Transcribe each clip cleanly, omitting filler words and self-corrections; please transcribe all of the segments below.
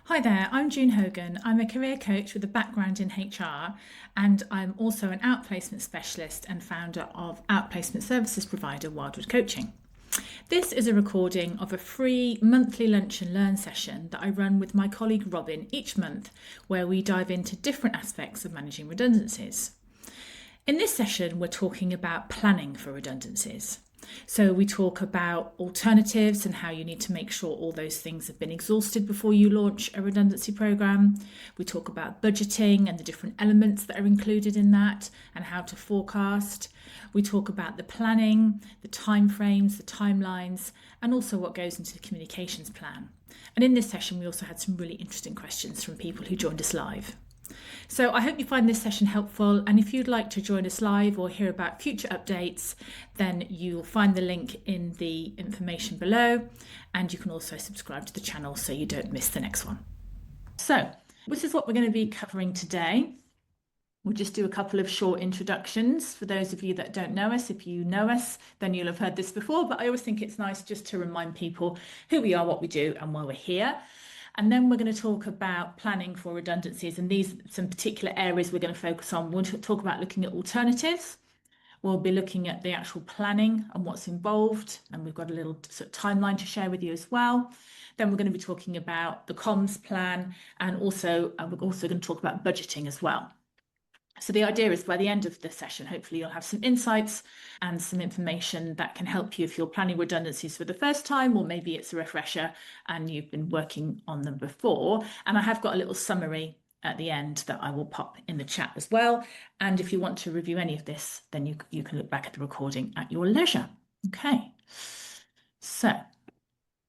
Hi there, I'm June Hogan. I'm a career coach with a background in HR, and I'm also an outplacement specialist and founder of outplacement services provider Wildwood Coaching. This is a recording of a free monthly lunch and learn session that I run with my colleague Robin each month, where we dive into different aspects of managing redundancies. In this session, we're talking about planning for redundancies. So, we talk about alternatives and how you need to make sure all those things have been exhausted before you launch a redundancy programme. We talk about budgeting and the different elements that are included in that and how to forecast. We talk about the planning, the timeframes, the timelines, and also what goes into the communications plan. And in this session, we also had some really interesting questions from people who joined us live. So I hope you find this session helpful, and if you'd like to join us live or hear about future updates, then you'll find the link in the information below, and you can also subscribe to the channel so you don't miss the next one. So this is what we're going to be covering today. We'll just do a couple of short introductions for those of you that don't know us. If you know us, then you'll have heard this before, but I always think it's nice just to remind people who we are, what we do, and why we're here. And then we're going to talk about planning for redundancies, and these some particular areas we're going to focus on. We'll talk about looking at alternatives. We'll be looking at the actual planning and what's involved, and we've got a little sort of timeline to share with you as well. Then we're going to be talking about the comms plan, and also we're also going to talk about budgeting as well. So the idea is by the end of the session, hopefully you'll have some insights and some information that can help you if you're planning redundancies for the first time, or maybe it's a refresher and you've been working on them before. And I have got a little summary at the end that I will pop in the chat as well. And if you want to review any of this, then you can look back at the recording at your leisure. Okay. So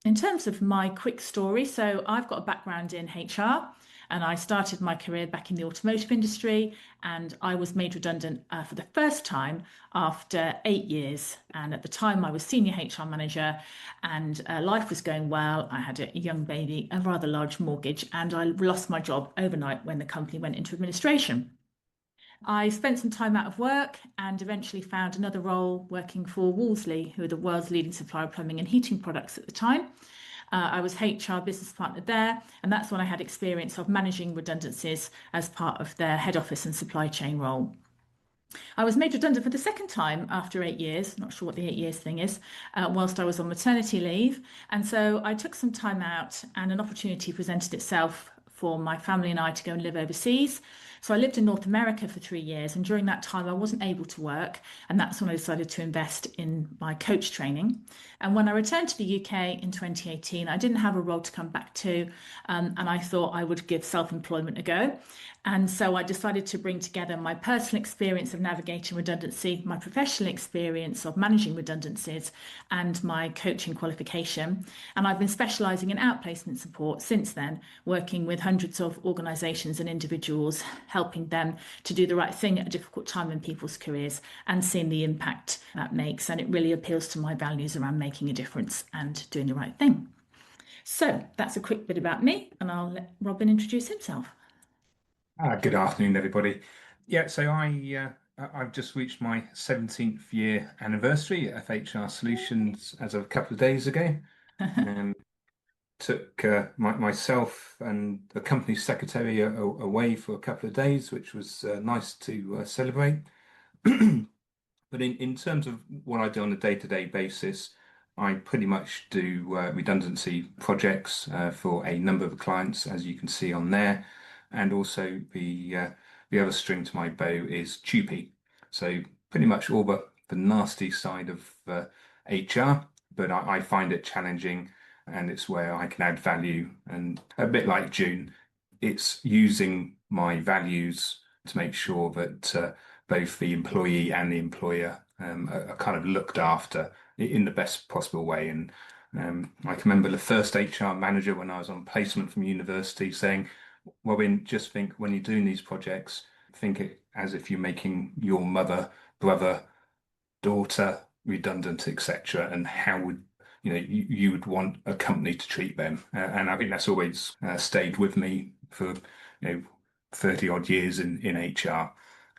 in terms of my quick story, so I've got a background in HR. And I started my career back in the automotive industry, and I was made redundant for the first time after 8 years. And at the time, I was senior HR manager, and life was going well. I had a young baby, a rather large mortgage, and I lost my job overnight when the company went into administration. I spent some time out of work and eventually found another role working for Wolseley, who are the world's leading supplier of plumbing and heating products at the time. I was HR business partner there, and that's when I had experience of managing redundancies as part of their head office and supply chain role. I was made redundant for the second time after 8 years, not sure what the 8 years thing is, whilst I was on maternity leave. And so I took some time out, and an opportunity presented itself for my family and I to go and live overseas. So I lived in North America for 3 years, and during that time I wasn't able to work, and that's when I decided to invest in my coach training. And when I returned to the UK in 2018, I didn't have a role to come back to, and I thought I would give self-employment a go. And so I decided to bring together my personal experience of navigating redundancy, my professional experience of managing redundancies, and my coaching qualification. And I've been specialising in outplacement support since then, working with hundreds of organisations and individuals, helping them to do the right thing at a difficult time in people's careers and seeing the impact that makes. And it really appeals to my values around making a difference and doing the right thing. So that's a quick bit about me, and I'll let Robin introduce himself. Good afternoon, everybody. Yeah, so I've just reached my 17th year anniversary at FHR Solutions as of a couple of days ago, and took myself and the company secretary away for a couple of days, which was nice to celebrate. But in terms of what I do on a day-to-day basis, I pretty much do redundancy projects for a number of clients, as you can see on there, and also the other string to my bow is TUPE. So pretty much all but the nasty side of HR, but I find it challenging, and it's where I can add value. And a bit like June, it's using my values to make sure that both the employee and the employer are kind of looked after in the best possible way. And I can remember the first HR manager when I was on placement from university saying, Robin, just think when you're doing these projects, think it as if you're making your mother, brother, daughter redundant, etc. And how would you would want a company to treat them? And I think that's always stayed with me for 30 odd years in HR.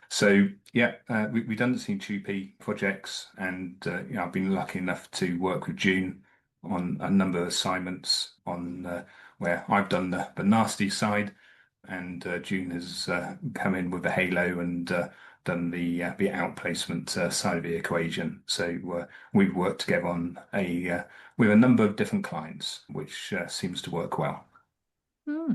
So yeah, redundancy and TUPE projects, and I've been lucky enough to work with June on a number of assignments on where I've done the nasty side, and June has come in with the halo and done the outplacement side of the equation. So we've worked together on a with a number of different clients, which seems to work well. Hmm.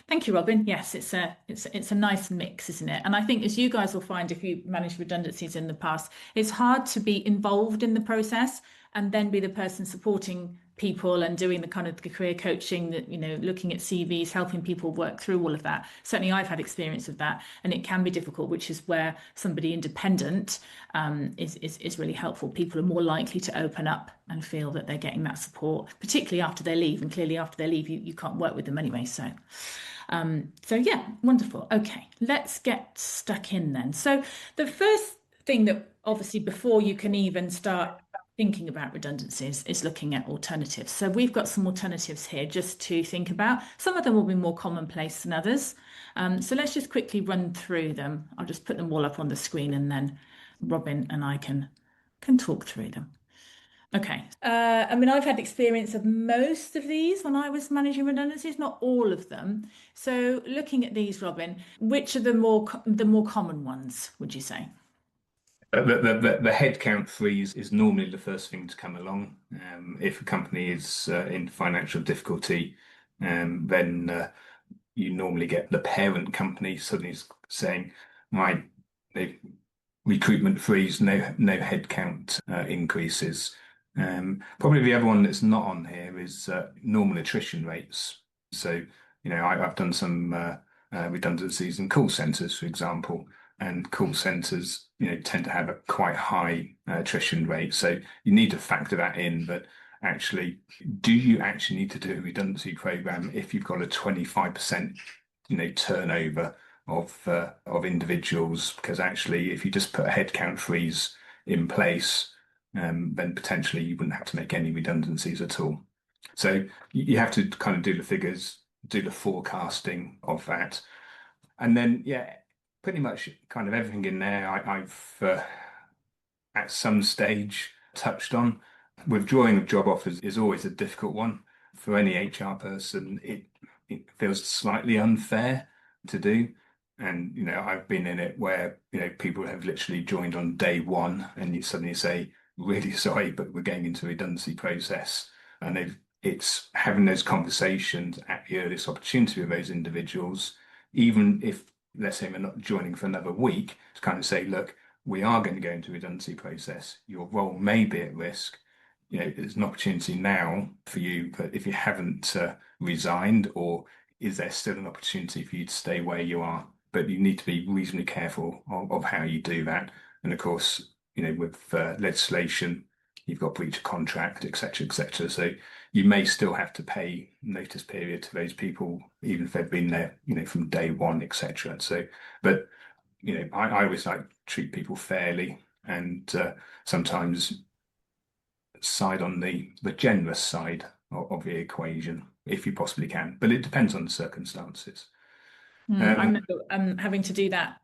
Thank you, Robin. Yes, it's a nice mix, isn't it? And I think, as you guys will find if you manage redundancies in the past, it's hard to be involved in the process and then be the person supporting people and doing the kind of the career coaching that, looking at CVs, helping people work through all of that. Certainly, I've had experience of that, and it can be difficult, which is where somebody independent is really helpful. People are more likely to open up and feel that they're getting that support, particularly after they leave. And clearly, after they leave, you can't work with them anyway. So yeah, wonderful. Okay, let's get stuck in then. So the first thing that obviously before you can even start thinking about redundancies is looking at alternatives. So we've got some alternatives here just to think about. Some of them will be more commonplace than others. So let's just quickly run through them. I'll just put them all up on the screen and then Robin and I can talk through them. Okay. I mean, I've had experience of most of these when I was managing redundancies, not all of them. So, looking at these, Robin, which are the more common ones, would you say? The headcount freeze is normally the first thing to come along. If a company is in financial difficulty, then you normally get the parent company suddenly saying, "My they recruitment freeze, no headcount increases." Probably the other one that's not on here is normal attrition rates. So, I've done some redundancies in call centers, for example, and call centers, tend to have a quite high attrition rate. So you need to factor that in. But actually, do you actually need to do a redundancy program if you've got a 25%, turnover of individuals? Because actually, if you just put a headcount freeze in place, then potentially you wouldn't have to make any redundancies at all. So you have to kind of do the figures, do the forecasting of that, and then yeah, pretty much kind of everything in there. I've at some stage touched on. Withdrawing of job offers is always a difficult one for any HR person. It feels slightly unfair to do. And, I've been in it where, people have literally joined on day one and you suddenly say, really sorry, but we're getting into a redundancy process. And it's having those conversations at the earliest opportunity with those individuals, even if, let's say, we're not joining for another week, to kind of say, look, we are going to go into a redundancy process. Your role may be at risk. There's an opportunity now for you, but if you haven't resigned, or is there still an opportunity for you to stay where you are? But you need to be reasonably careful of how you do that. And of course, with legislation, you've got breach of contract, etc., etc. So you may still have to pay notice period to those people, even if they've been there, from day one, etc. So, but I always like to treat people fairly, and sometimes side on the generous side of the equation if you possibly can. But it depends on the circumstances. I Um, remember having to do that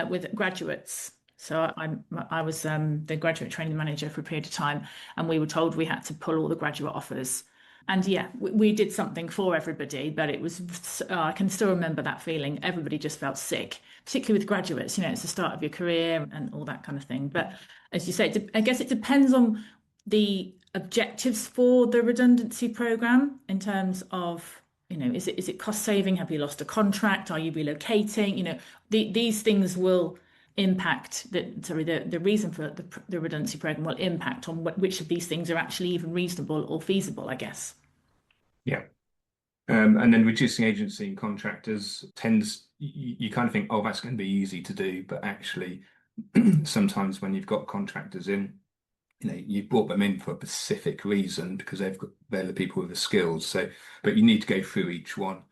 with graduates. So I was the graduate training manager for a period of time, and we were told we had to pull all the graduate offers. And yeah, we did something for everybody, but it was, I can still remember that feeling. Everybody just felt sick, particularly with graduates. It's the start of your career and all that kind of thing. But as you say, I guess it depends on the objectives for the redundancy program in terms of, is it cost saving? Have you lost a contract? Are you relocating? These things will impact the reason for the redundancy program will impact on which of these things are actually even reasonable or feasible, I guess. yeah. And then reducing agency and contractors tends, you kind of think, oh, that's going to be easy to do. But actually, sometimes when you've got contractors in, you brought them in for a specific reason because they're the people with the skills. So, but you need to go through each one.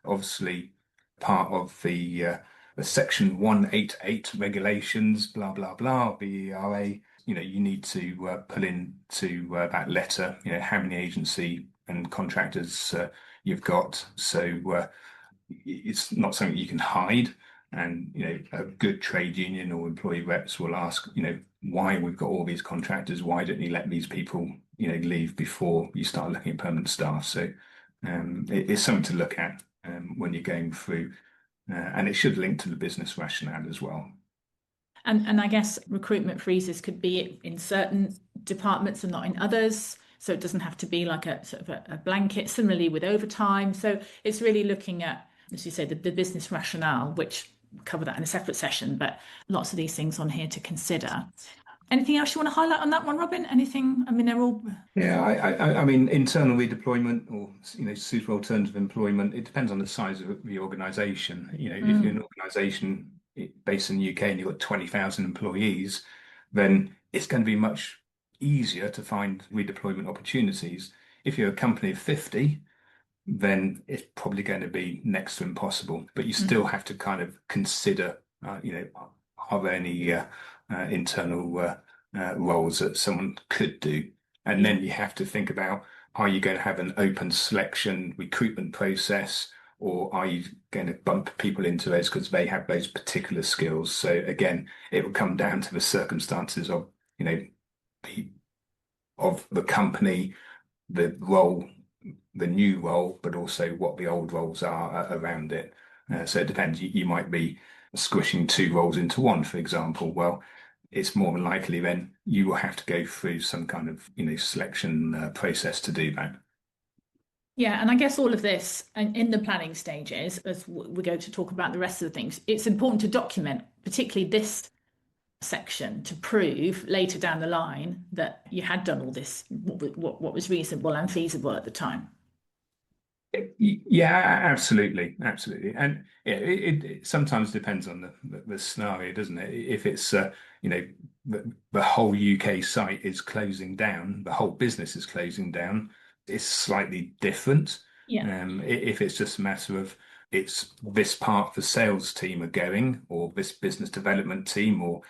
Obviously, part of the Section 188 regulations, blah blah blah, BERA. You need to put into that letter, how many agency and contractors you've got. So it's not something you can hide. And, a good trade union or employee reps will ask, why we've got all these contractors, why don't you let these people, leave before you start looking at permanent staff? So It's something to look at when you're going through, and it should link to the business rationale as well. And I guess recruitment freezes could be in certain departments and not in others. So it doesn't have to be like a sort of a blanket. Similarly with overtime. So it's really looking at, as you say, the business rationale, which we'll cover that in a separate session, but lots of these things on here to consider. Anything else you want to highlight on that one, Robin? Anything? I mean, they're all. Yeah, I mean, internal redeployment or suitable alternative employment. It depends on the size of the organisation. If you're Mm, an organisation based in the UK and you've got 20,000 employees, then it's going to be much easier to find redeployment opportunities. If you're a company of 50, then it's probably going to be next to impossible. But you still mm, have to kind of consider, are there any internal roles that someone could do? And yeah. then you have to think about, are you going to have an open selection recruitment process, or are you going to bump people into those because they have those particular skills? So again, it will come down to the circumstances of, the of the company, the role, the new role, but also what the old roles are around it. So it depends. You might be squishing two roles into one, for example. Well, it's more than likely then you will have to go through some kind of selection process to do that. Yeah, and I guess all of this and in the planning stages, as we go to talk about the rest of the things, it's important to document, particularly this section, to prove later down the line that you had done all this, what was reasonable and feasible at the time. Yeah, absolutely, absolutely, and yeah, it sometimes depends on the scenario, doesn't it? If it's the whole UK site is closing down, the whole business is closing down, it's slightly different. Yeah. If it's just a matter of it's this part of the sales team are going, or this business development team, or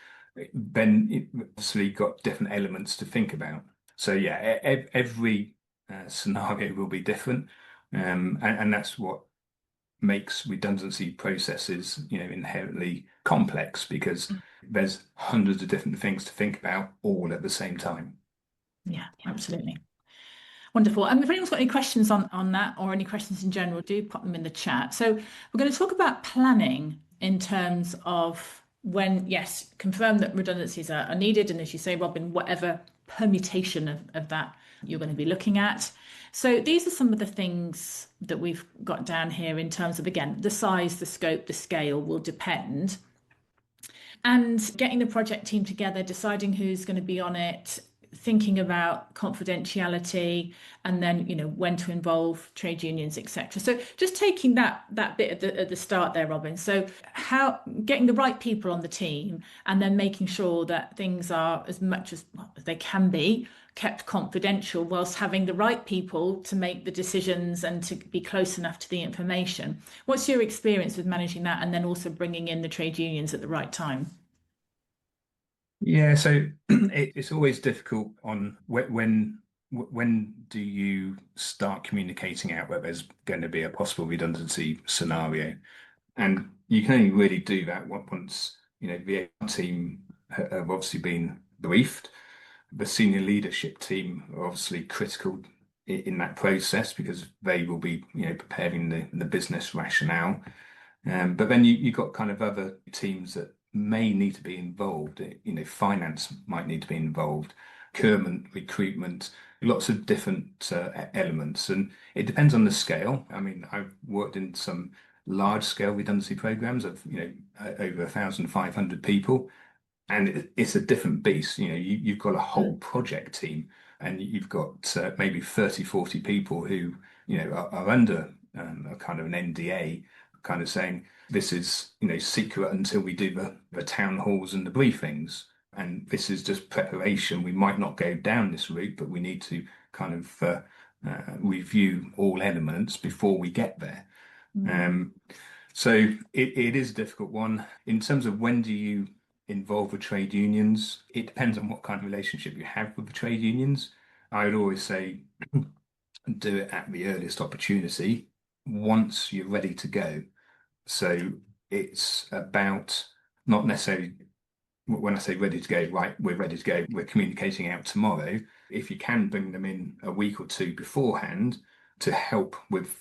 then it obviously got different elements to think about. So yeah, every scenario will be different. And that's what makes redundancy processes, inherently complex because there's hundreds of different things to think about all at the same time. Yeah, absolutely. Wonderful. And if anyone's got any questions on that or any questions in general, do pop them in the chat. So we're going to talk about planning in terms of when, yes, confirm that redundancies are needed. And as you say, Robin, whatever permutation of that you're going to be looking at. So these are some of the things that we've got down here in terms of, again, the size, the scope, the scale will depend. And getting the project team together, deciding who's going to be on it, thinking about confidentiality, and then when to involve trade unions, etc. So just taking that bit at the start there, Robin. So how getting the right people on the team, and then making sure that things are as much as they can be kept confidential, whilst having the right people to make the decisions and to be close enough to the information. What's your experience with managing that, and then also bringing in the trade unions at the right time? Yeah, so it's always difficult on when do you start communicating out that there's going to be a possible redundancy scenario, and you can only really do that once the HR team have obviously been briefed. The senior leadership team are obviously critical in that process because they will be preparing the business rationale. But then you got kind of other teams that may need to be involved. Finance might need to be involved, procurement, recruitment, lots of different elements, and it depends on the scale. I mean, I've worked in some large scale redundancy programs of over 1,500 people, and it's a different beast. You've got a whole project team, and you've got maybe 30, 40 people who are under a kind of an NDA, kind of saying this is secret until we do the town halls and the briefings, and this is just preparation. We might not go down this route, but we need to kind of review all elements before we get there. Mm. Um, so it is a difficult one. In terms of when do you involve with trade unions, it depends on what kind of relationship you have with the trade unions. I would always say do it at the earliest opportunity once you're ready to go. So it's about not necessarily when I say ready to go, right, we're ready to go, we're communicating out tomorrow. If you can bring them in a week or two beforehand, to help with,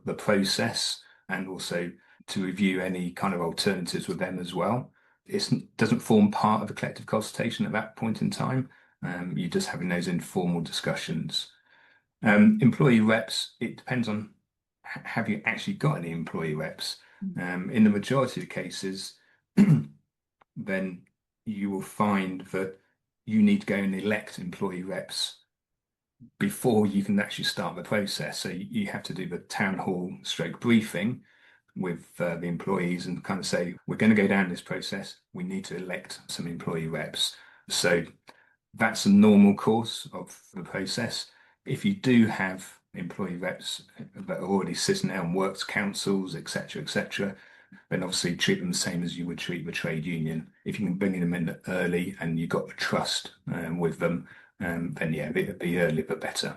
the process, and also to review any kind of alternatives with them as well. It doesn't form part of a collective consultation at that point in time. You're just having those informal discussions. Employee reps, it depends on have you actually got any employee reps. In the majority of cases, then you will find that you need to go and elect employee reps before you can actually start the process. So you have to do the town hall stroke briefing with the employees and kind of say, we're going to go down this process. We need to elect some employee reps. So that's a normal course of the process. If you do have employee reps that are already sitting there on works councils, etc., then obviously treat them the same as you would treat the trade union. If you can bring them in early and you've got the trust with them, then yeah, it'd be early but better.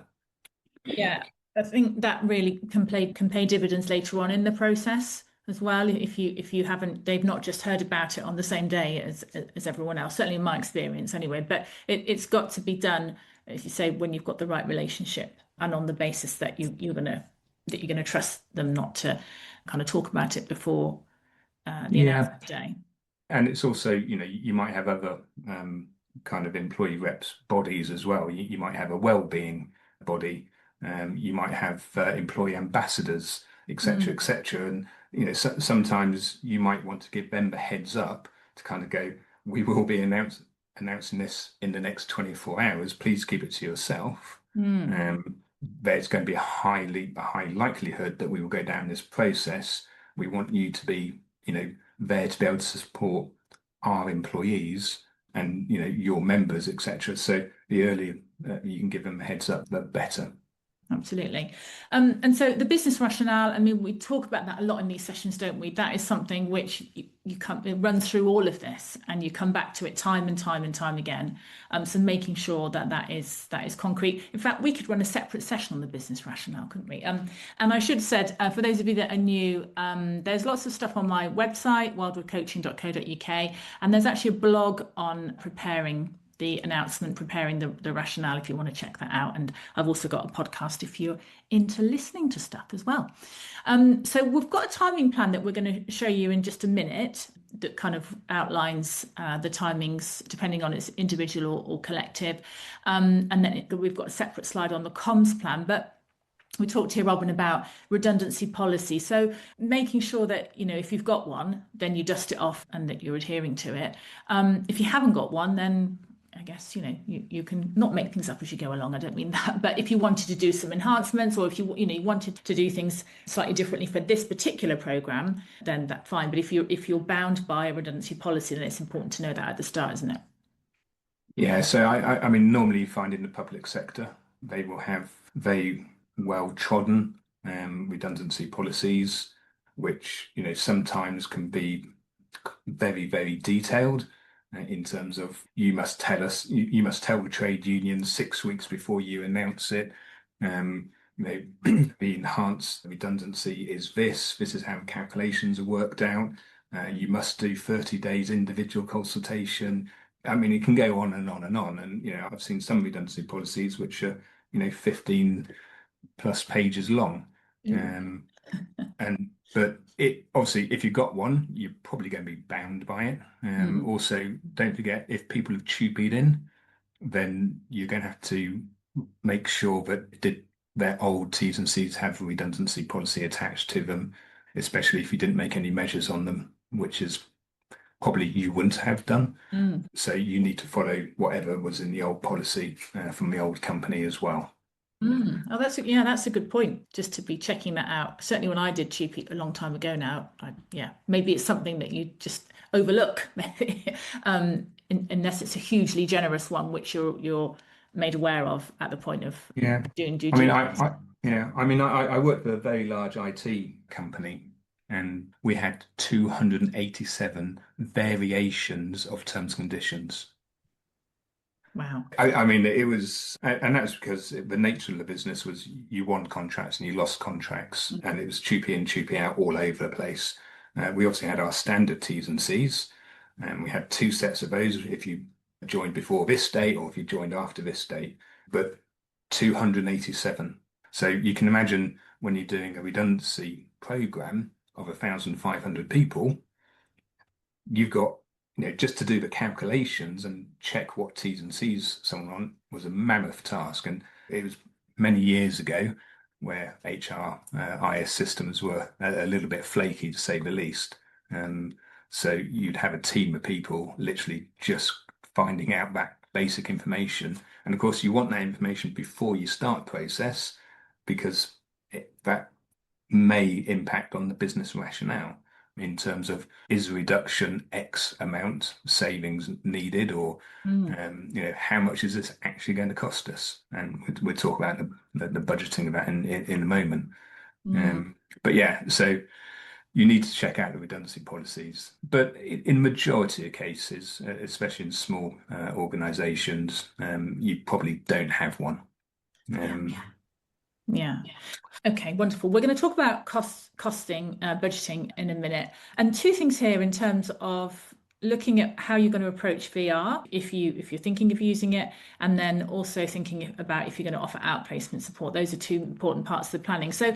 Yeah, I think that really can pay dividends later on in the process as well. If you haven't, they've not just heard about it on the same day as everyone else. Certainly in my experience, anyway. But it's got to be done, as you say, when you've got the right relationship and on the basis that you're gonna trust them not to kind of talk about it before the Yeah, announcement day. and it's also, you might have other kind of employee reps bodies as well. You might have a well-being body, you might have employee ambassadors, etc., Mm. etc. And sometimes you might want to give them the heads up to kind of go, we will be announcing this in the next 24 hours. Please keep it to yourself. Mm. There's going to be a high likelihood that we will go down this process. We want you to be, there to be able to support our employees and your members, etc. So the earlier you can give them a heads up, the better. Absolutely. And so the business rationale, I mean, we talk about that a lot in these sessions, don't we? That is something which you come, it runs through all of this and you come back to it time and time and time again. So making sure that that is concrete. In fact, we could run a separate session on the business rationale, couldn't we? And I should have said, for those of you that are new, there's lots of stuff on my website, wildwoodcoaching.co.uk, and there's actually a blog on preparing the announcement, preparing the rationale, if you want to check that out. And I've also got a podcast if you're into listening to stuff as well. So we've got a timing plan that we're going to show you in just a minute that kind of outlines the timings depending on its individual or collective. And then we've got a separate slide on the comms plan. But we talked here, Robin, about redundancy policy. So making sure that, if you've got one, then you dust it off and that you're adhering to it. If you haven't got one, then I guess, you can not make things up as you go along. I don't mean that. But if you wanted to do some enhancements or if you wanted to do things slightly differently for this particular programme, then that's fine. But if you're bound by a redundancy policy, then it's important to know that at the start, isn't it? Yeah, so I mean, normally you find in the public sector, they will have very well trodden redundancy policies, which, sometimes can be very, very detailed in terms of you must tell the trade union 6 weeks before you announce it. The enhanced redundancy is this is how calculations are worked out. You must do 30 days individual consultation. I mean, it can go on and on and on. And, I've seen some redundancy policies which are, 15 plus pages long. Mm. But it obviously, if you've got one, you're probably going to be bound by it. Mm. Also, don't forget, if people have tupied in, then you're going to have to make sure that their old T's and C's have a redundancy policy attached to them, especially if you didn't make any measures on them, which is probably you wouldn't have done. Mm. So you need to follow whatever was in the old policy from the old company as well. Mm. Oh, that's a good point. Just to be checking that out. Certainly, when I did cheapy a long time ago now, maybe it's something that you just overlook, maybe, unless it's a hugely generous one, which you're made aware of at the point of Yeah. doing due I mean, diligence. I worked for a very large IT company and we had 287 variations of terms and conditions. Wow. I mean, it was, and that's because the nature of the business was you won contracts and you lost contracts, and it was choopy in, choopy out all over the place. We obviously had our standard T's and C's, and we had two sets of those if you joined before this date or if you joined after this date, but 287. So you can imagine when you're doing a redundancy program of 1,500 people, you've got, just to do the calculations and check what T's and C's someone on was a mammoth task. And it was many years ago where HR IS systems were a little bit flaky, to say the least. So you'd have a team of people literally just finding out that basic information. And of course, you want that information before you start process because that may impact on the business rationale in terms of is reduction X amount savings needed, or Mm, how much is this actually going to cost us? And we'll talk about the budgeting of that in a moment. mm. Um, but yeah, so you need to check out the redundancy policies. But in majority of cases, especially in small organizations, you probably don't have one. Yeah. Um, Yeah. Okay, wonderful. We're going to talk about costing, budgeting in a minute. And two things here in terms of looking at how you're going to approach VR if you're thinking of using it, and then also thinking about if you're going to offer outplacement support. Those are two important parts of the planning. So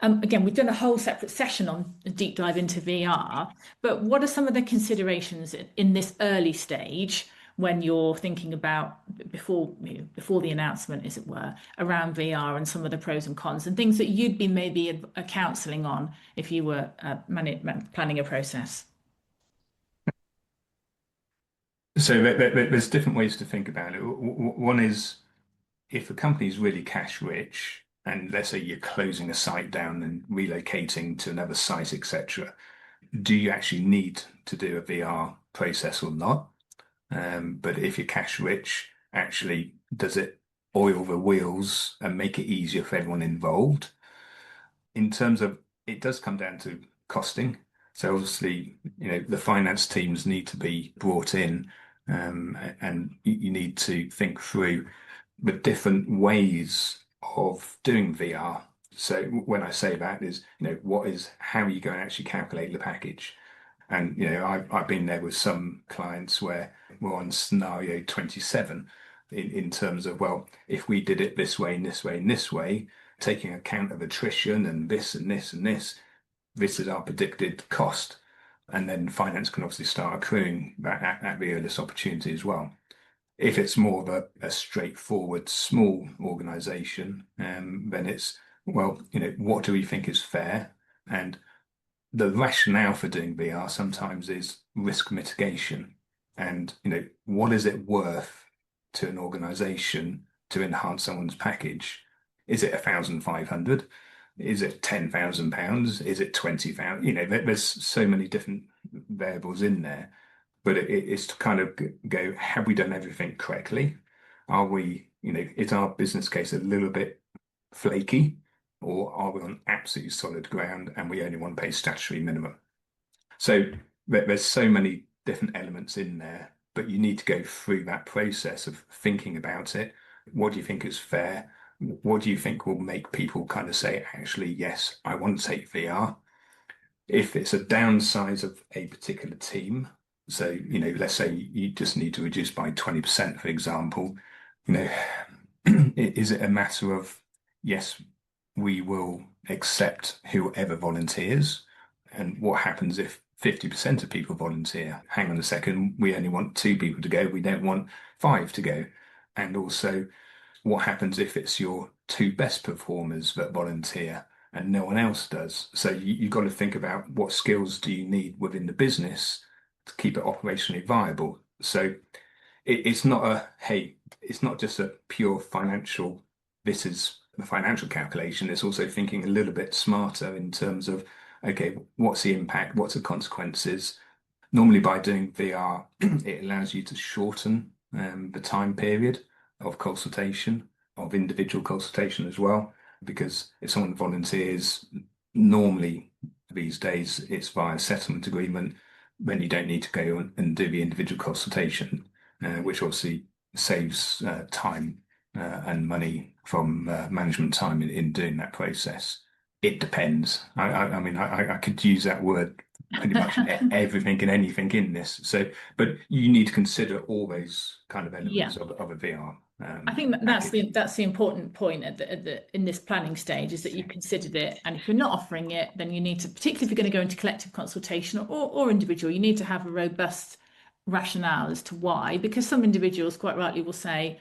again, we've done a whole separate session on a deep dive into VR, but what are some of the considerations in this early stage when you're thinking about before the announcement, as it were, around VR and some of the pros and cons and things that you'd be maybe a counselling on if you were planning a process? so there's different ways to think about it. One is if a company is really cash rich, and let's say you're closing a site down and relocating to another site, etc., do you actually need to do a VR process or not? But if you're cash rich, actually, does it oil the wheels and make it easier for everyone involved? In terms of it does come down to costing. So obviously, the finance teams need to be brought in, and you need to think through the different ways of doing VR. So when I say that is, how are you going to actually calculate the package? And I've been there with some clients where we're on scenario 27 in terms of, well, if we did it this way and this way and this way, taking account of attrition and this and this and this is our predicted cost. And then finance can obviously start accruing that at the earliest opportunity as well. If it's more of a straightforward small organization, then it's, well, what do we think is fair? And the rationale for doing VR sometimes is risk mitigation. And, what is it worth to an organization to enhance someone's package? Is it 1,500? Is it £10,000? Is it 20,000? There's so many different variables in there, but it's to kind of go, have we done everything correctly? Are we, is our business case a little bit flaky, or are we on absolutely solid ground and we only want to pay statutory minimum? So there's so many different elements in there, but you need to go through that process of thinking about it. What do you think is fair? What do you think will make people kind of say, actually, yes, I want to take VR? If it's a downsize of a particular team, so, let's say you just need to reduce by 20%, for example, you know, is it a matter of, yes, we will accept whoever volunteers? And what happens if 50% of people volunteer? Hang on a second, we only want two people to go, we don't want five to go. And also, what happens if it's your two best performers that volunteer and no one else does? So you've got to think about what skills do you need within the business to keep it operationally viable. So it's not it's not just a pure financial, this is the financial calculation. It's also thinking a little bit smarter in terms of, okay, what's the impact? What's the consequences? Normally by doing VR, it allows you to shorten the time period of consultation, of individual consultation as well, because if someone volunteers, normally these days it's via settlement agreement, then you don't need to go and do the individual consultation, which obviously saves time and money from management time in doing that process. It depends. I mean, I could use that word pretty much everything and anything in this. So, but you need to consider all those kind of Yeah. elements of a VR. I think that's package. the important point in this planning stage is that you've considered it, and if you're not offering it, then you need to, particularly if you're going to go into collective consultation or individual, you need to have a robust rationale as to why, because some individuals quite rightly will say,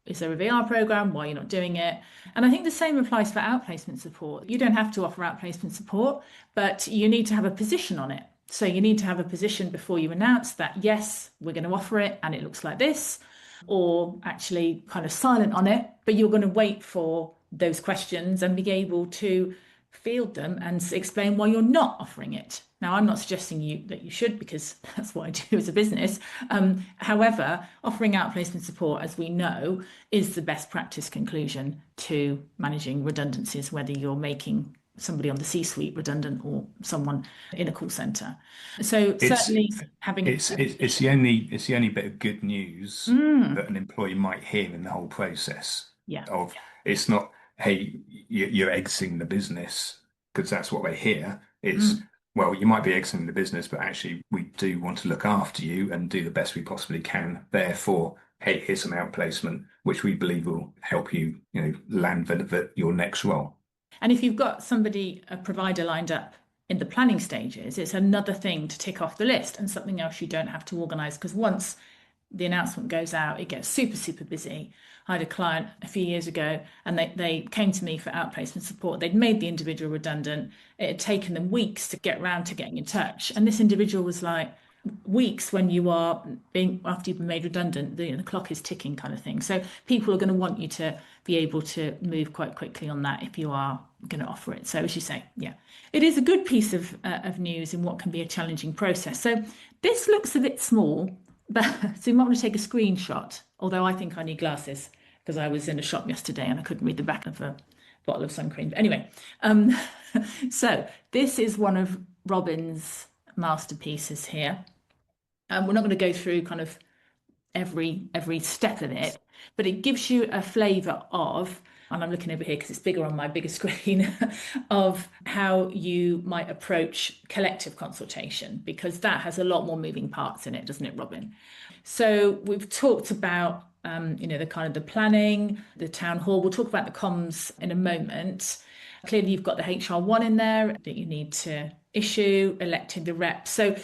is there a VR program? Why are you not doing it? And I think the same applies for outplacement support. You don't have to offer outplacement support, but you need to have a position on it. So you need to have a position before you announce that, yes, we're going to offer it and it looks like this, or actually kind of silent on it, but you're going to wait for those questions and be able to field them and explain why you're not offering it. Now, I'm not suggesting that you should, because that's what I do as a business. However, offering outplacement support, as we know, is the best practice conclusion to managing redundancies, whether you're making somebody on the C-suite redundant or someone in a call center. So It's certainly having a it's position. the only bit of good news Mm, that an employee might hear in the whole process yeah. of it's not, hey, you're exiting the business, because that's what they hear. It's, Mm. well, you might be exiting the business, but actually we do want to look after you and do the best we possibly can. Therefore, hey, here's some outplacement, which we believe will help you, land your next role. And if you've got somebody, a provider lined up in the planning stages, it's another thing to tick off the list and something else you don't have to organise, because once the announcement goes out, it gets super, super busy. I had a client a few years ago and they came to me for outplacement support. They'd made the individual redundant. It had taken them weeks to get round to getting in touch. And this individual was like, weeks when you are being after you've been made redundant, the clock is ticking kind of thing. So people are going to want you to be able to move quite quickly on that if you are going to offer it. So as you say, yeah, it is a good piece of news in what can be a challenging process. So this looks a bit small, but so you might want to take a screenshot. Although I think I need glasses because I was in a shop yesterday and I couldn't read the back of a bottle of sun cream. But anyway, um, so this is one of Robin's masterpieces here. We're not going to go through kind of every step of it, but it gives you a flavour of, and I'm looking over here because it's bigger on my bigger screen, of how you might approach collective consultation, because that has a lot more moving parts in it, doesn't it, Robin? So we've talked about the kind of the planning, the town hall. We'll talk about the comms in a moment. Clearly, you've got the HR1 in there that you need to issue, electing the reps. So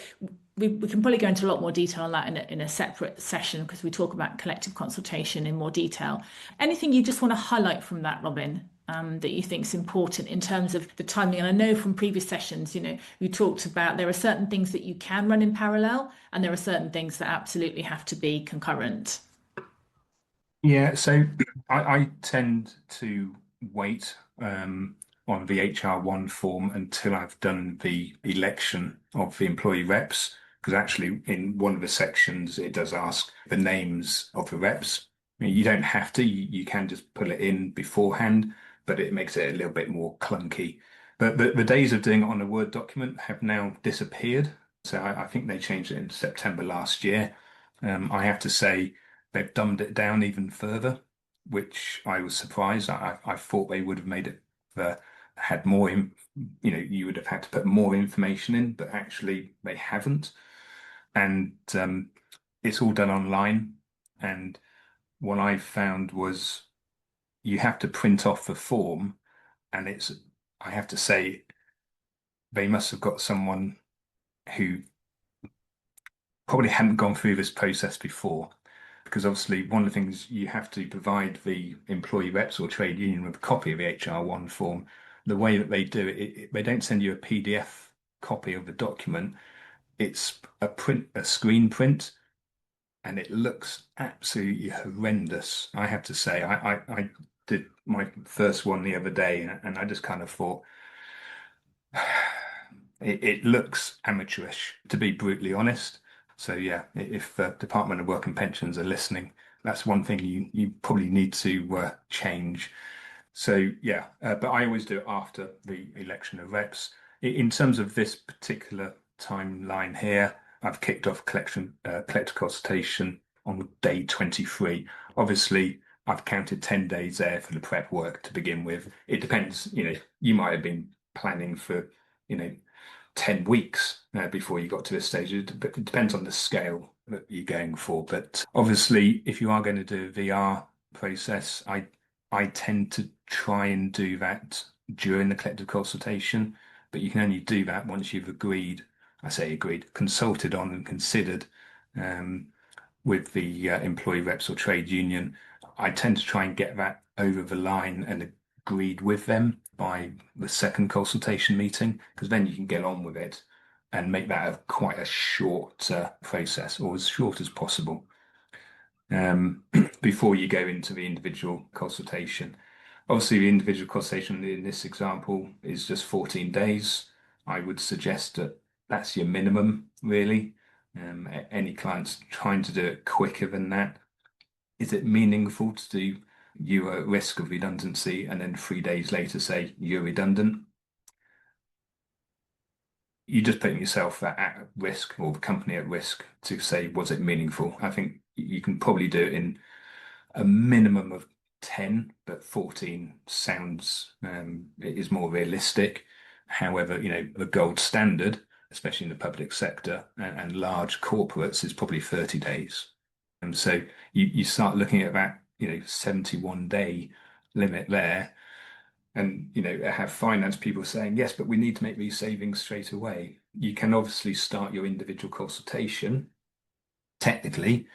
we can probably go into a lot more detail on that in a separate session, because we talk about collective consultation in more detail. Anything you just want to highlight from that, Robin, that you think is important in terms of the timing? And I know from previous sessions, you talked about there are certain things that you can run in parallel, and there are certain things that absolutely have to be concurrent. Yeah, so I tend to wait on the HR1 form until I've done the election of the employee reps, because actually in one of the sections it does ask the names of the reps. I mean, you don't have to, you can just put it in beforehand, but it makes it a little bit more clunky. But the days of doing it on a Word document have now disappeared. So I think they changed it in September last year. I have to say, they've dumbed it down even further, which I was surprised. I thought they would have made it had more, you would have had to put more information in, but actually they haven't. And it's all done online. And what I found was you have to print off the form, and I have to say, they must have got someone who probably hadn't gone through this process before, because obviously one of the things you have to provide the employee reps or trade union with a copy of the HR1 form. The way that they do it, they don't send you a PDF copy of the document. It's a screen print, and it looks absolutely horrendous. I have to say, I did my first one the other day, and I just kind of thought, it looks amateurish, to be brutally honest. So yeah, if the Department of Work and Pensions are listening, that's one thing you probably need to change. So yeah, but I always do it after the election of reps. In terms of this particular timeline here, I've kicked off collective consultation on day 23. Obviously, I've counted 10 days there for the prep work to begin with. It depends, you might have been planning for, you know, 10 weeks before you got to this stage. It depends on the scale that you're going for. But obviously, if you are going to do VR, process. I tend to try and do that during the collective consultation, but you can only do that once you've agreed, I say agreed, consulted on and considered um, with the employee reps or trade union. I tend to try and get that over the line and agreed with them by the second consultation meeting, because then you can get on with it and make that quite a short process, or as short as possible, um, before you go into the individual consultation. Obviously, the individual consultation in this example is just 14 days. I would suggest that that's your minimum, really. Any clients trying to do it quicker than that. Is it meaningful to do you are at risk of redundancy and then 3 days later say you're redundant? You're just putting yourself at risk or the company at risk to say, was it meaningful? I think you can probably do it in a minimum of 10, but 14 sounds is more realistic. However, the gold standard, especially in the public sector and large corporates, is probably 30 days. And so you start looking at that, 71-day limit there. And, have finance people saying, yes, but we need to make these savings straight away. You can obviously start your individual consultation technically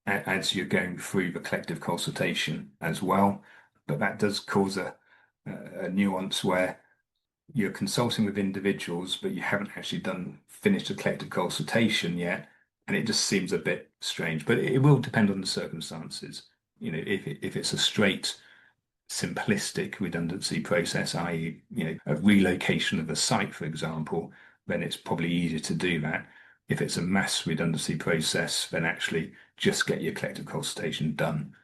as you're going through the collective consultation as well. But that does cause a nuance where you're consulting with individuals, but you haven't actually finished a collective consultation yet. And it just seems a bit strange, but it will depend on the circumstances. If it's a straight simplistic redundancy process, i.e., a relocation of a site, for example, then it's probably easier to do that. If it's a mass redundancy process, then actually just get your collective consultation done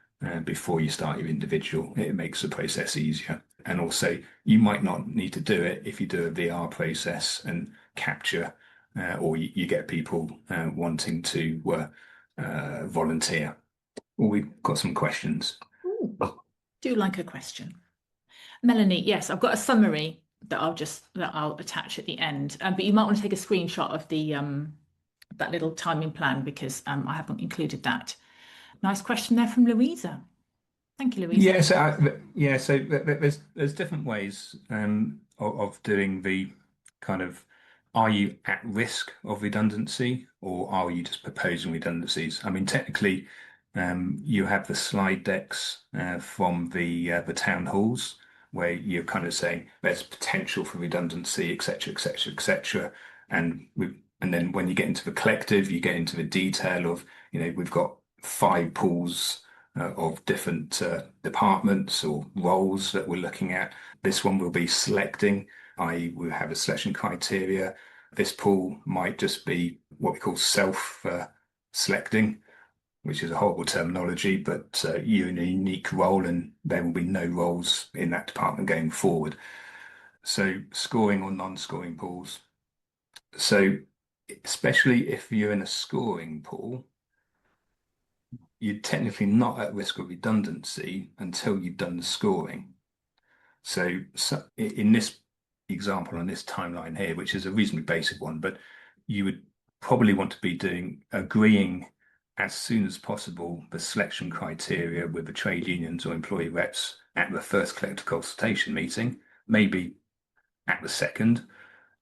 before you start your individual. It makes the process easier. And also, you might not need to do it if you do a VR process and capture, or you get people wanting to volunteer. Well, we've got some questions. Ooh, do like a question. Melanie, yes, I've got a summary that I'll attach at the end. But you might want to take a screenshot of the that little timing plan because I haven't included that. Nice question there from Louisa. Thank you, Louisa. So there's different ways of doing the kind of, are you at risk of redundancy or are you just proposing redundancies? I mean, technically, you have the slide decks from the town halls where you're kind of saying there's potential for redundancy, etc., etc., etc. And then when you get into the collective, you get into the detail of, we've got 5 pools of different departments or roles that we're looking at. This one will be selecting, i.e., we have a selection criteria. This pool might just be what we call self selecting, which is a horrible terminology, but you're in a unique role and there will be no roles in that department going forward. So scoring or non-scoring pools. So especially if you're in a scoring pool, you're technically not at risk of redundancy until you've done the scoring. So in this example, on this timeline here, which is a reasonably basic one, but you would probably want to be agreeing as soon as possible the selection criteria with the trade unions or employee reps at the first collective consultation meeting, maybe at the second,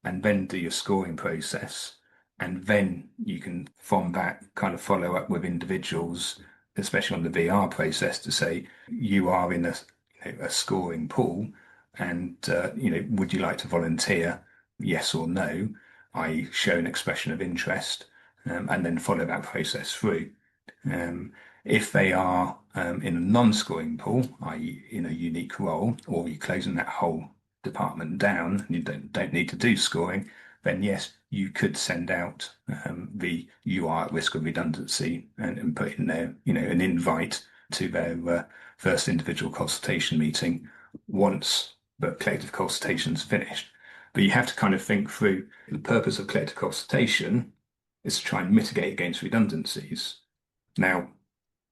and then do your scoring process. And then you can, from that, kind of follow up with individuals, especially on the VR process, to say you are in a scoring pool, and would you like to volunteer? Yes or no? I show an expression of interest, and then follow that process through. If they are in a non-scoring pool, i.e., in a unique role, or you're closing that whole department down and you don't need to do scoring, then yes, you could send out the you are at risk of redundancy and put in there, an invite to their first individual consultation meeting once the collective consultation's finished. But you have to kind of think through the purpose of collective consultation is to try and mitigate against redundancies. Now,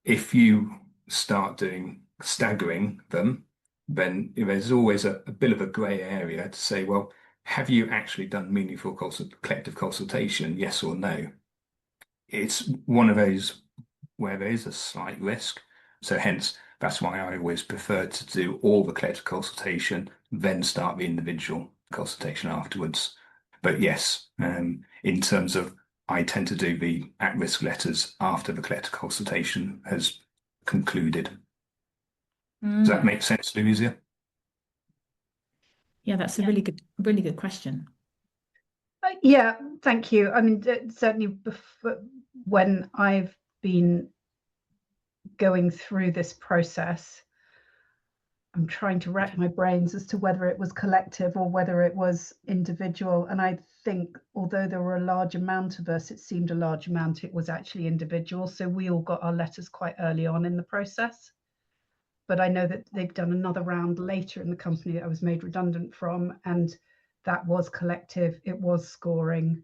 if you start doing staggering them, then there's always a bit of a grey area to say, well, have you actually done meaningful collective consultation, yes or no? It's one of those where there is a slight risk. So hence, That's why I always prefer to do all the collective consultation, then start the individual consultation afterwards. But yes, in terms of I tend to do the at-risk letters after the collective consultation has concluded. Does that Mm. make sense, Louisa? Yeah, that's a Yeah. really good question. Yeah, thank you. I mean, certainly when I've been going through this process, I'm trying to rack my brains as to whether it was collective or whether it was individual. And I think although there were a large amount of us, it seemed a large amount, it was actually individual. So we all got our letters quite early on in the process. But I know that they've done another round later in the company that I was made redundant from, and that was collective, it was scoring.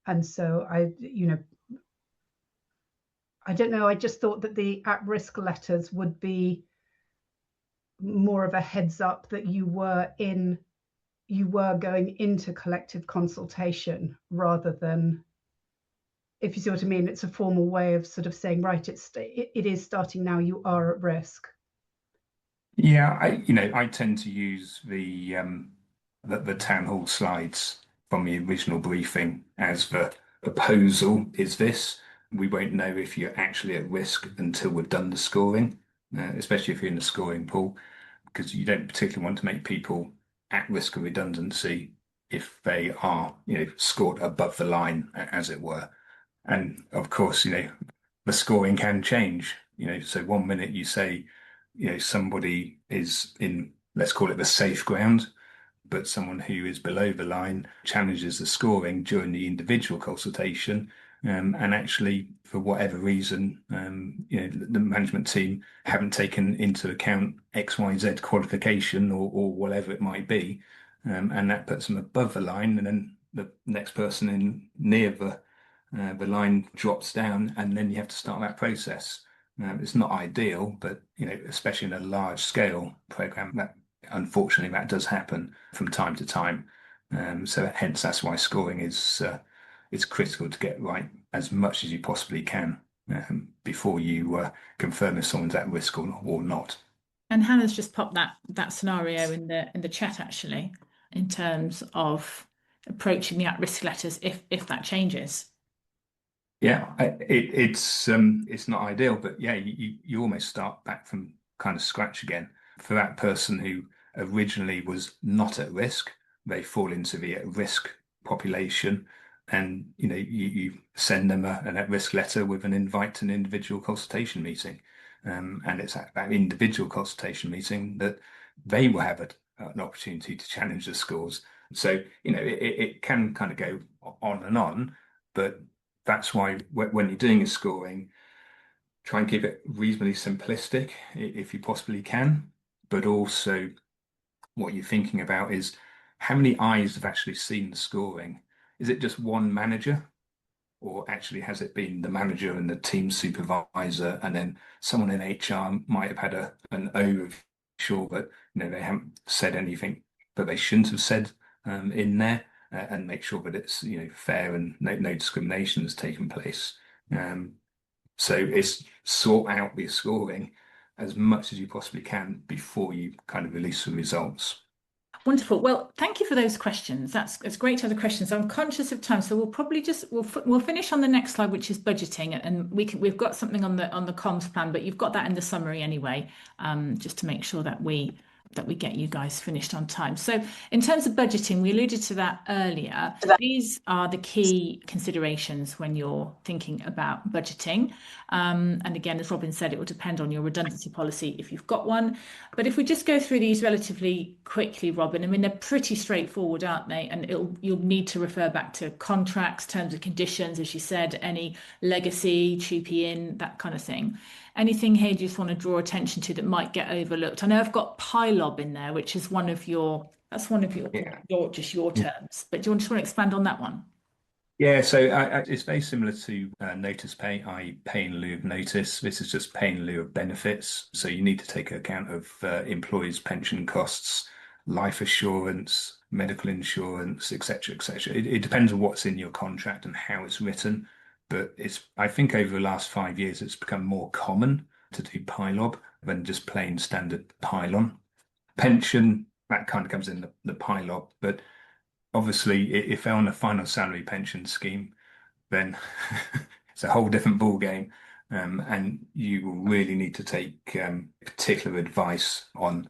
And so I don't know, I just thought that the at-risk letters would be more of a heads up that you were going into collective consultation rather than, if you see what I mean, it's a formal way of sort of saying, right, it is starting now, you are at risk. Yeah, I tend to use the town hall slides from the original briefing as the proposal is this. We won't know if you're actually at risk until we've done the scoring, especially if you're in the scoring pool, because you don't particularly want to make people at risk of redundancy if they are, scored above the line, as it were. And of course, the scoring can change. So one minute you say, somebody is in, let's call it the safe ground, but someone who is below the line challenges the scoring during the individual consultation. And actually, for whatever reason, the management team haven't taken into account XYZ qualification or whatever it might be. And that puts them above the line. And then the next person in near the line drops down, and then you have to start that process. It's not ideal, but especially in a large scale program, that unfortunately that does happen from time to time. So hence that's why scoring is critical to get right as much as you possibly can before you confirm if someone's at risk or not. And Hannah's just popped that scenario in the chat actually, in terms of approaching the at-risk letters if that changes. Yeah, it's not ideal, but yeah, you almost start back from kind of scratch again. For that person who originally was not at risk, they fall into the at-risk population, and you send them an at-risk letter with an invite to an individual consultation meeting, and it's at that individual consultation meeting that they will have an opportunity to challenge the scores. So it can kind of go on and on, but that's why when you're doing a scoring, try and keep it reasonably simplistic if you possibly can. But also, what you're thinking about is how many eyes have actually seen the scoring? Is it just one manager? Or actually, has it been the manager and the team supervisor, and then someone in HR might have had an overview, sure that they haven't said anything that they shouldn't have said in there, and make sure that it's fair and no discrimination has taken place. Um, so it's sort out the scoring as much as you possibly can before you kind of release the results. Wonderful. Well, thank you for those questions. It's great to have the questions. I'm conscious of time, so we'll probably we'll finish on the next slide, which is budgeting, and we've got something on the comms plan, but you've got that in the summary anyway, just to make sure that we get you guys finished on time. So in terms of budgeting, we alluded to that earlier. These are the key considerations when you're thinking about budgeting. And again, as Robin said, it will depend on your redundancy policy if you've got one. But if we just go through these relatively quickly, Robin, I mean, they're pretty straightforward, aren't they? And you'll need to refer back to contracts, terms and conditions, as you said, any legacy, TUPE in, that kind of thing. Anything here you just want to draw attention to that might get overlooked? I know I've got PILOB in there, which is one of your Yeah. just your terms, but do you just want to expand on that one? Yeah, so it's very similar to notice pay, i.e. pay in lieu of notice. This is just pay in lieu of benefits. So you need to take account of employees' pension costs, life assurance, medical insurance, etc., etc. It depends on what's in your contract and how it's written. But I think over the last 5 years, it's become more common to do PILOB than just plain standard pile-on. Pension, that kind of comes in the pile-up, but obviously if they're on a final salary pension scheme, then it's a whole different ball game. And you will really need to take particular advice on,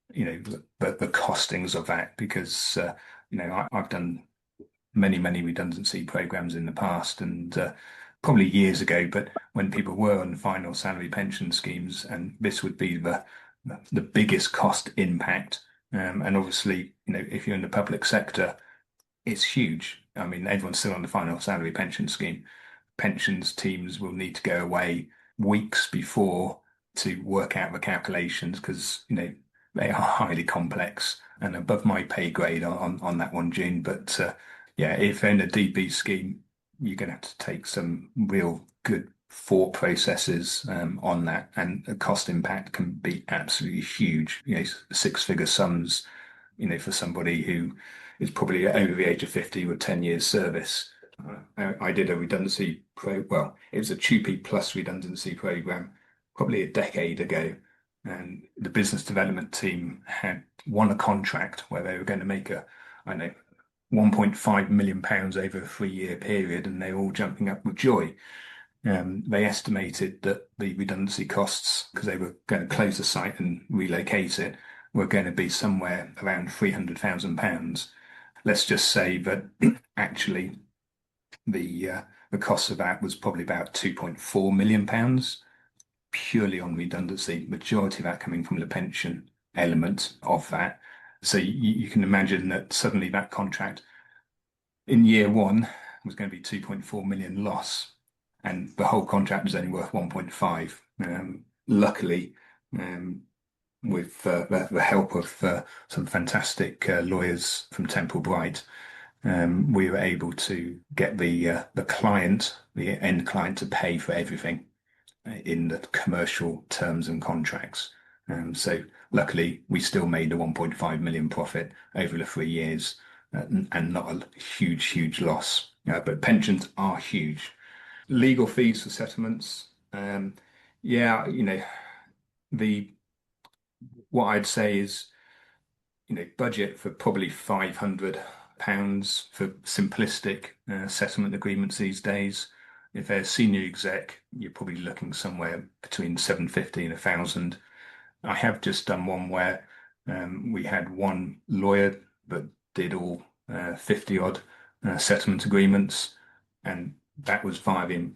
the costings of that, because I've done many redundancy programs in the past, and probably years ago, but when people were on final salary pension schemes, and this would be the biggest cost impact. And obviously, if you're in the public sector, it's huge. I mean, everyone's still on the final salary pension scheme. Pensions teams will need to go away weeks before to work out the calculations, because they are highly complex and above my pay grade on that one, June. But yeah, if they're in a DB scheme, you're going to have to take some real good thought processes on that, and the cost impact can be absolutely huge. Six-figure sums, for somebody who is probably over the age of 50 with 10 years service. I did a redundancy it was a TUPE plus redundancy program probably a decade ago, and the business development team had won a contract where they were going to make I know, £1.5 million over a 3-year period, and they were all jumping up with joy. They estimated that the redundancy costs, because they were going to close the site and relocate it, were going to be somewhere around £300,000. Let's just say that actually the cost of that was probably about £2.4 million purely on redundancy, majority of that coming from the pension element of that. So you can imagine that suddenly that contract in year one was going to be 2.4 million loss, and the whole contract was only worth 1.5. Luckily, with the help of some fantastic lawyers from Temple Bright, we were able to get the end client, to pay for everything in the commercial terms and contracts. So luckily, we still made a 1.5 million profit over the 3 years, and not a huge loss. But pensions are huge. Legal fees for settlements. What I'd say is, budget for probably £500 for simplistic settlement agreements these days. If they're senior exec, you're probably looking somewhere between 750 and 1,000. I have just done one where we had one lawyer that did all 50 odd settlement agreements, and that was via the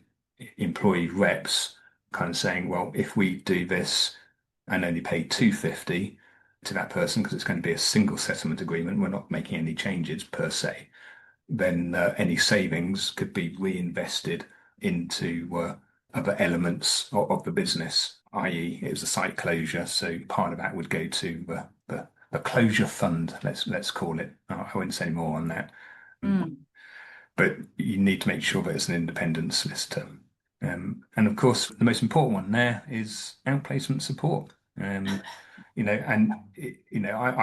employee reps kind of saying, well, if we do this and only pay 250 to that person, because it's going to be a single settlement agreement, we're not making any changes per se, then any savings could be reinvested into other elements of the business, i.e. it was a site closure, so part of that would go to the closure fund, let's call it. I won't say more on that. But you need to make sure that it's an independent solicitor. And of course, the most important one there is outplacement support. I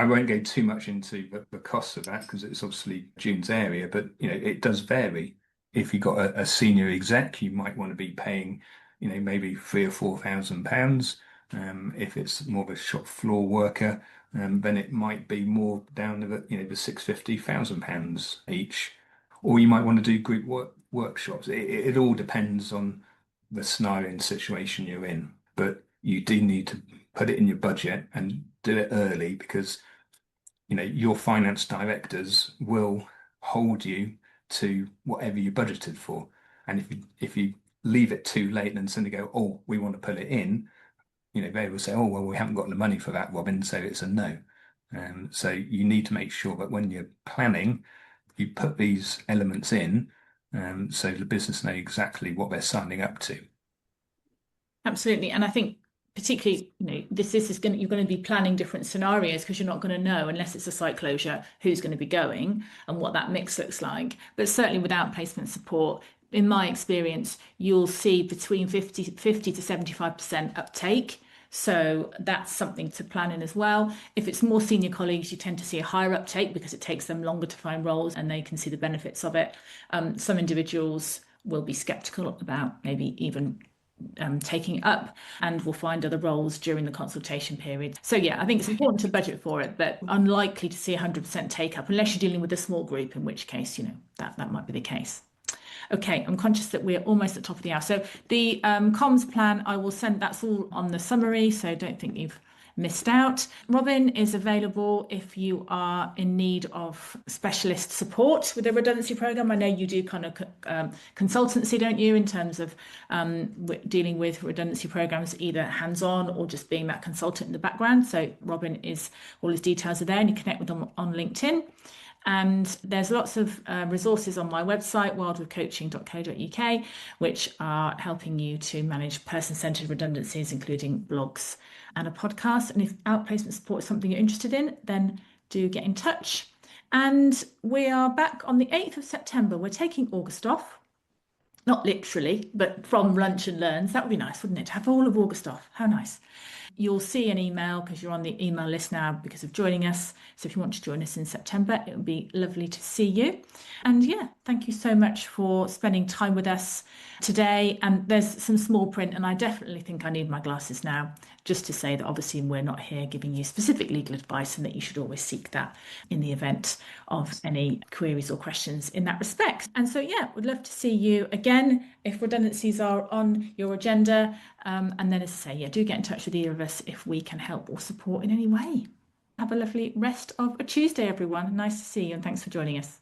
won't go too much into the costs of that, because it's obviously June's area, but it does vary. If you've got a senior exec, you might want to be paying, maybe £3,000 or £4,000. If it's more of a shop floor worker, then it might be more down to the £650,000 each. Or you might want to do group workshops. It all depends on the scenario and situation you're in, but you do need to put it in your budget and do it early, because your finance directors will hold you to whatever you budgeted for. And if you leave it too late and suddenly go, oh, we want to put it in, they will say, oh, well, we haven't got the money for that, Robin, so it's a no. So you need to make sure that when you're planning, you put these elements in, so the business know exactly what they're signing up to. Absolutely. And I think particularly, this is you're going to be planning different scenarios, because you're not going to know, unless it's a site closure, who's going to be going and what that mix looks like. But certainly with outplacement support, in my experience, you'll see between 50 to 75% uptake. So that's something to plan in as well. If it's more senior colleagues, you tend to see a higher uptake, because it takes them longer to find roles and they can see the benefits of it. Some individuals will be skeptical about maybe even taking up, and will find other roles during the consultation period. So yeah, I think it's important to budget for it, but unlikely to see 100% take up unless you're dealing with a small group, in which case, that might be the case. Okay, I'm conscious that we're almost at the top of the hour. So the comms plan, I will send, that's all on the summary, so don't think you've missed out. Robin is available if you are in need of specialist support with the redundancy program. I know you do kind of consultancy, don't you, in terms of dealing with redundancy programs, either hands-on or just being that consultant in the background. So Robin all his details are there, and you connect with them on LinkedIn. And there's lots of resources on my website, wildwoodcoaching.co.uk, which are helping you to manage person-centered redundancies, including blogs and a podcast. And if outplacement support is something you're interested in, then do get in touch. And we are back on the 8th of September. We're taking August off. Not literally, but from Lunch and Learns. That would be nice, wouldn't it? To have all of August off. How nice. You'll see an email because you're on the email list now because of joining us. So if you want to join us in September, it would be lovely to see you. And yeah, thank you so much for spending time with us today. And there's some small print, and I definitely think I need my glasses now, just to say that obviously we're not here giving you specific legal advice, and that you should always seek that in the event of any queries or questions in that respect. And so yeah, would love to see you again if redundancies are on your agenda. And then, as I say, yeah, do get in touch with either of us if we can help or support in any way. Have a lovely rest of a Tuesday, everyone. Nice to see you, and thanks for joining us.